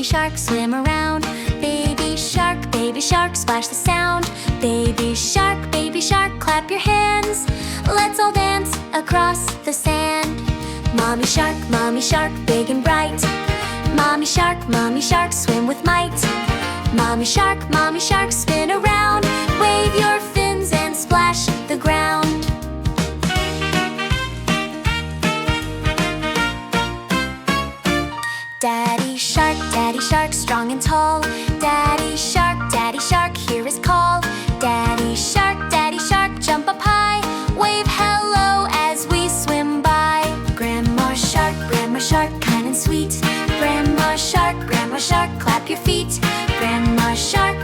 shark, swim around. Baby shark, splash the sound. Baby shark, clap your hands. Let's all dance across the sand. Mommy shark, big and bright. Mommy shark, swim with might. Mommy shark, spin around. Wave your fins and splash the ground. Daddy shark, strong and tall. Daddy shark, hear his call. Daddy shark, jump up high. Wave hello as we swim by. Grandma shark, kind and sweet. Grandma shark, clap your feet. Grandma shark,